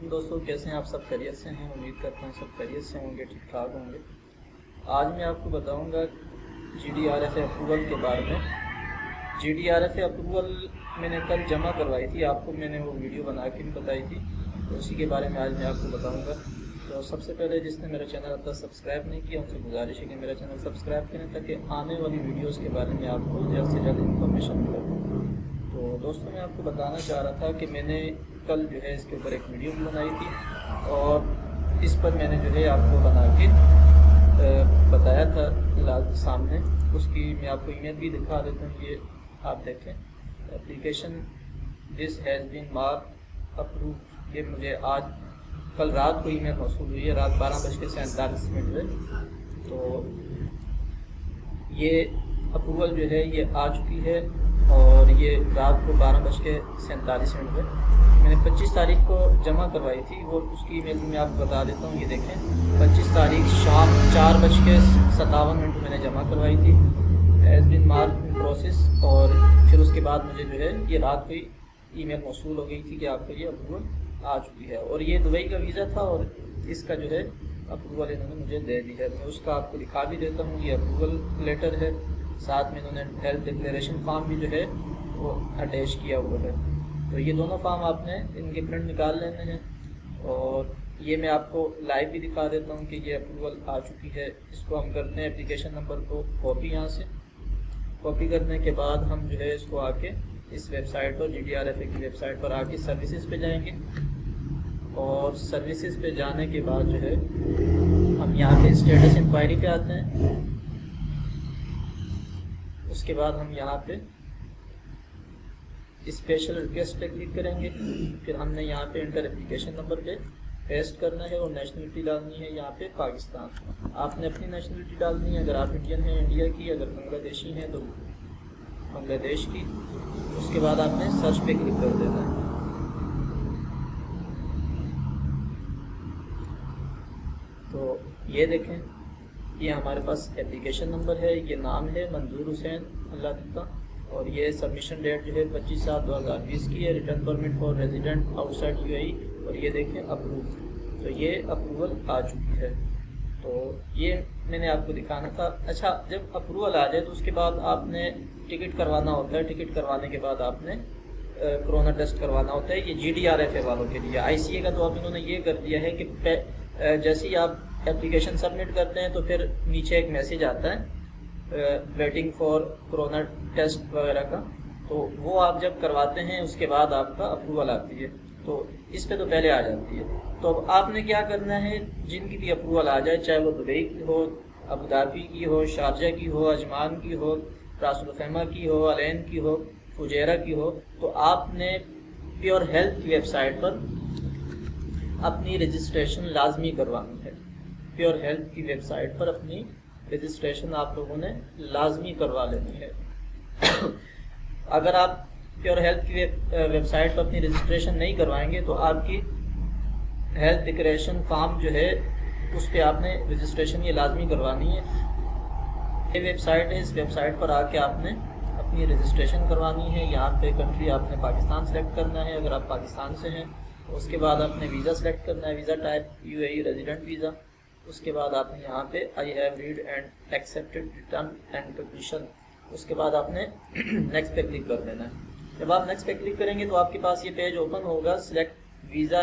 दोस्तों कैसे हैं आप सब? खैरियत से हैं? उम्मीद करता हूँ सब खैरियत से होंगे, ठीक ठाक होंगे। आज मैं आपको बताऊंगा GDRF अप्रूवल के बारे में। GDRF अप्रूवल मैंने कल जमा करवाई थी, आपको मैंने वो वीडियो बना के भी बताई थी, तो उसी के बारे में आज मैं आपको बताऊंगा। तो सबसे पहले जिसने मेरा चैनल अब तक सब्सक्राइब नहीं किया उनसे गुजारिश है कि मेरा चैनल सब्सक्राइब करें ताकि आने वाली वीडियोस के बारे में आपको जल्द से जल्द इन्फॉर्मेशन मिले। तो दोस्तों मैं आपको बताना चाह रहा था कि मैंने कल जो है इसके ऊपर एक वीडियो भी बनाई थी और इस पर मैंने जो है आपको बना के बताया था सामने। उसकी मैं आपको ईमेल भी दिखा देता हूँ, ये आप देखें। Application this has been mark approve, ये मुझे आज कल रात को ईमेल मौसूल हुई है, रात 12:47 में। तो ये अप्रूवल जो है ये आ चुकी है और ये रात को 12:47 में मैंने 25 तारीख को जमा करवाई थी। वो उसकी ईमेल मैं आपको बता देता हूँ, ये देखें। 25 तारीख शाम 4:57 मैंने जमा करवाई थी, has been mark in process. और फिर उसके बाद मुझे जो है ये रात को ही ईमेल मौसूल हो गई थी कि आपको ये अप्रूवल आ चुकी है। और ये दुबई का वीज़ा था और इसका जो है अप्रूवल इन्होंने मुझे दे दी है। मैं उसका आपको दिखा भी देता हूँ, ये अप्रूवल लेटर है, साथ में इन्होंने हेल्थ डिक्लेरेशन फॉर्म भी जो है वो अटैच किया हुआ है। तो ये दोनों फॉर्म आपने इनके प्रिंट निकाल लेने हैं और ये मैं आपको लाइव भी दिखा देता हूँ कि ये अप्रूवल आ चुकी है। इसको हम करते हैं एप्लीकेशन नंबर को कॉपी, यहाँ से कॉपी करने के बाद हम जो है इसको आके इस वेबसाइट पर GDRF की वेबसाइट पर आके सर्विसेज पे जाएंगे और सर्विसेज पे जाने के बाद जो है हम यहाँ पे स्टेटस इंक्वायरी पे आते हैं। उसके बाद हम यहाँ पे स्पेशल रिक्वेस्ट पे क्लिक करेंगे। फिर हमने यहाँ पे इंटर एप्लीकेशन नंबर पे पेस्ट करना है और नेशनलिटी डालनी है यहाँ पे पाकिस्तान। आपने अपनी नेशनलिटी डालनी है, अगर आप इंडियन हैं इंडिया की, अगर बांग्लादेशी हैं तो बांग्लादेश की। उसके बाद आपने सर्च पे क्लिक कर देना है। तो ये देखें, ये हमारे पास एप्लीकेशन नंबर है, ये नाम है मंजूर हुसैन अल्लाह का, और ये सबमिशन डेट जो है 25/7/2020 की है। Return permit for resident outside UAE, और ये देखें अप्रूव। तो ये अप्रूवल आ चुकी है। तो ये मैंने आपको दिखाना था। अच्छा, जब अप्रूवल आ जाए तो उसके बाद आपने टिकट करवाना होता है। टिकट करवाने के बाद आपने कोरोना टेस्ट करवाना होता है। ये GDRF वालों के लिए। ICA का तो अब इन्होंने ये कर दिया है कि जैसे ही आप एप्लीकेशन सबमिट करते हैं तो फिर नीचे एक मैसेज आता है वेटिंग फॉर कोरोना टेस्ट वगैरह का, तो वो आप जब करवाते हैं उसके बाद आपका अप्रूवल आती है। तो इस पे तो पहले आ जाती है। तो अब आपने क्या करना है, जिनकी भी अप्रूवल आ जाए, चाहे वो दुबई की हो, अबू धाबी की हो, शारजा की हो, अजमान की हो, रास अल खैमा की हो, अलैन की हो, फुजैरा की हो, तो आपने प्योर हेल्थ की वेबसाइट पर अपनी रजिस्ट्रेशन लाजमी करवानी है। प्योर हेल्थ की वेबसाइट पर अपनी रजिस्ट्रेशन आप लोगों ने लाजमी करवा लेनी है। अगर आप प्योर हेल्थ की वेबसाइट पर अपनी रजिस्ट्रेशन नहीं करवाएंगे तो आपकी हेल्थ डिक्लेरेशन फॉर्म जो है उस पर आपने रजिस्ट्रेशन ये लाजमी करवानी है। ये वेबसाइट है, इस वेबसाइट पर आके आपने अपनी रजिस्ट्रेशन करवानी है। यहाँ पे कंट्री आपने पाकिस्तान सेलेक्ट करना है, अगर आप पाकिस्तान से हैं। उसके बाद आपने वीज़ा सेलेक्ट करना है, visa type UAE resident visa. उसके बाद आपने यहाँ पे I have read and accepted return and condition. उसके बाद आपने नेक्स्ट पे क्लिक कर देना है। जब आप नेक्स्ट पे क्लिक करेंगे तो आपके पास ये पेज ओपन होगा, सिलेक्ट वीज़ा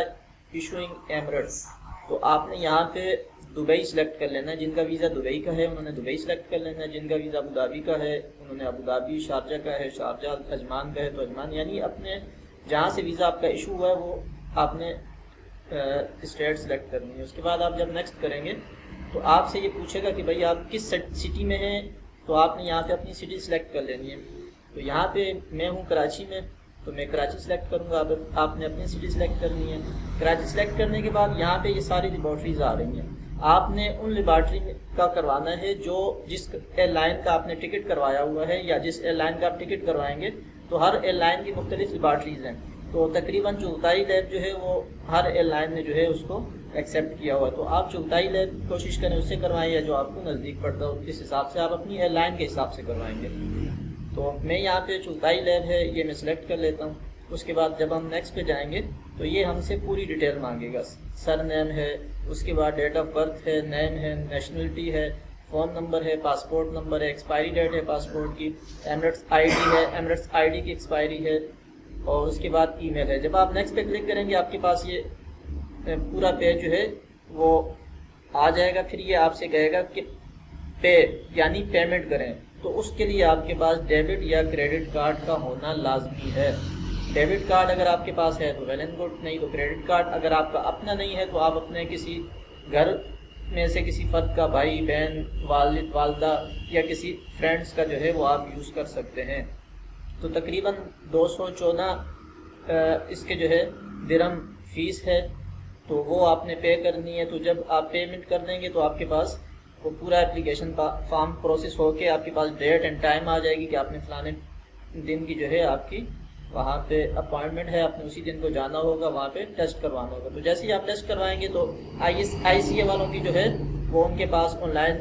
इशूइंग एमिरेट्स। तो आपने यहाँ पे दुबई सेलेक्ट कर लेना है। जिनका वीज़ा दुबई का है उन्होंने दुबई सेलेक्ट कर लेना है। जिनका वीज़ा अबू धाबी का है उन्होंने अबू धाबी, शारजा का है शारजा, अजमान का है तो अजमान, यानी अपने जहाँ से वीज़ा आपका इशू हुआ है वो आपने स्टेट सेलेक्ट करनी है। उसके बाद आप जब नेक्स्ट करेंगे तो आपसे ये पूछेगा कि भाई आप किस सिटी में हैं, तो आपने यहाँ पे अपनी सिटी सेलेक्ट कर लेनी है। तो यहाँ पे मैं हूँ कराची में, तो मैं कराची सेलेक्ट करूँगा। आपने अपनी सिटी सेलेक्ट करनी है। कराची सेलेक्ट करने के बाद यहाँ पे ये सारी लेबॉर्ट्रीज आ रही हैं। आपने उन लेबॉर्ट्री का करवाना है जो जिस एयरलाइन का आपने टिकट करवाया हुआ है, या जिस एयरलाइन का आप टिकट करवाएंगे तो हर एयरलाइन की मुख्तलिफ लेबॉर्ट्रीज हैं। तो तकरीबन चुगताई लैब जो है वो हर एयरलाइन ने जो है उसको एक्सेप्ट किया हुआ है। तो आप चुगताई लैब कोशिश करें उससे करवाएं, या जो आपको नज़दीक पड़ता हो इस हिसाब से आप अपनी एयरलाइन के हिसाब से करवाएंगे। तो मैं यहाँ पे चुगताई लैब है ये मैं सिलेक्ट कर लेता हूँ। اس کے بعد جب ہم نیکسٹ پہ جائیں گے تو یہ ہم سے پوری ڈیٹیل مانگے گا، سر نیم ہے، اس کے بعد ڈیٹ آف برتھ ہے، نیم ہے، نیشنلٹی ہے، فون نمبر ہے، پاسپورٹ نمبر ہے، ایکسپائری ڈیٹ ہے پاسپورٹ کی، ایمریٹس آئی ڈی ہے، ایمریٹس آئی ڈی کی ایکسپائری ہے، اور اس کے بعد ای میل ہے۔ جب آپ نیکسٹ پہ کلک کریں گے آپ کے پاس یہ پورا پیج جو ہے وہ آ جائے گا۔ پھر یہ آپ سے کہے گا کہ پے یعنی پیمنٹ کریں، تو اس کے لیے آپ کے پاس ڈیبٹ یا کریڈٹ کارڈ کا ہونا لازمی ہے۔ ڈیبٹ کارڈ اگر آپ کے پاس ہے تو ویل اینڈ گڈ، نہیں تو کریڈٹ کارڈ اگر آپ کا اپنا نہیں ہے تو آپ اپنے کسی گھر میں سے کسی فرد کا، بھائی بہن، والد والدہ یا کسی فرینڈس کا جو ہے وہ آپ یوز کر سکتے ہیں۔ تو تقریباً 214 اس کے جو ہے درہم فیس ہے، تو وہ آپ نے پے کرنی ہے۔ تو جب آپ پیمنٹ کر دیں گے تو آپ کے پاس وہ پورا اپلیکیشن فارم پروسیس ہو کے آپ کے پاس ڈیٹ اینڈ ٹائم آ جائے گی کہ آپ نے فلانے دن کی جو ہے آپ کی وہاں پہ اپوائنٹمنٹ ہے، آپ نے اسی دن کو جانا ہوگا، وہاں پہ ٹیسٹ کروانا ہوگا۔ تو جیسے ہی آپ ٹیسٹ کروائیں گے تو آئی سی اے والوں کی جو ہے وہ ان کے پاس آن لائن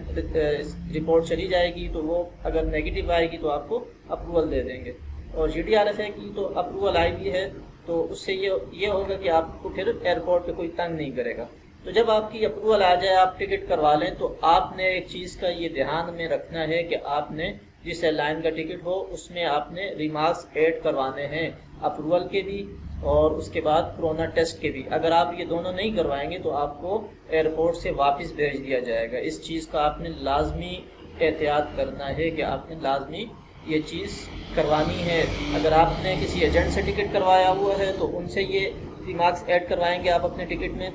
رپورٹ چلی جائے گی، تو وہ اگر نیگیٹو آئے گی تو آپ کو اپروول دے دیں گے، اور G D R F A کی تو اپروول آئی بھی ہے تو اس سے یہ ہوگا کہ آپ کو پھر ایئرپورٹ پہ کوئی تنگ نہیں کرے گا۔ تو جب آپ کی اپروول آ جائے، آپ ٹکٹ کروا لیں، تو آپ نے ایک چیز کا یہ دھیان میں رکھنا ہے کہ آپ نے جس ایئر لائن کا ٹکٹ ہو اس میں آپ نے ریمارکس ایڈ کروانے ہیں، اپروول کے بھی اور اس کے بعد کرونا ٹیسٹ کے بھی۔ اگر آپ یہ دونوں نہیں کروائیں گے تو آپ کو ایئرپورٹ سے واپس بھیج دیا جائے گا۔ اس چیز کا آپ نے لازمی احتیاط کرنا ہے کہ آپ نے لازمی یہ چیز کروانی ہے۔ اگر آپ نے کسی ایجنٹ سے ٹکٹ کروایا ہوا ہے تو ان سے یہ ریمارکس ایڈ کروائیں گے آپ اپنے ٹکٹ میں،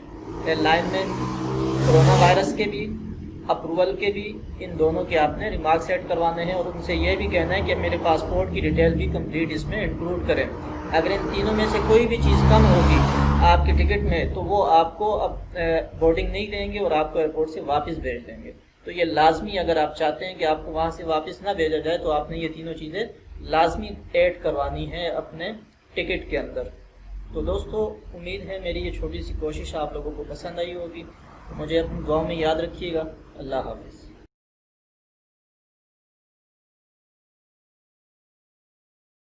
ایئر لائن میں، کرونا وائرس کے بھی، اپروول کے بھی، ان دونوں کے آپ نے ریمارکس ایڈ کروانے ہیں، اور ان سے یہ بھی کہنا ہے کہ میرے پاسپورٹ کی ڈیٹیل بھی کمپلیٹ اس میں انکلوڈ کریں۔ اگر ان تینوں میں سے کوئی بھی چیز کم ہوگی آپ کے ٹکٹ میں تو وہ آپ کو اب بورڈنگ نہیں دیں گے اور آپ کو ایئرپورٹ سے واپس بھیج دیں گے۔ تو یہ لازمی، اگر آپ چاہتے ہیں کہ آپ کو وہاں سے واپس نہ بھیجا جائے تو آپ نے یہ تینوں چیزیں لازمی ایڈ کروانی ہے اپنے ٹکٹ کے اندر۔ تو دوستو، امید ہے میری یہ چھوٹی سی کوشش آپ لوگوں کو پسند آئی ہوگی۔ مجھے اپنی دعاؤں میں یاد رکھیے گا۔ اللہ حافظ۔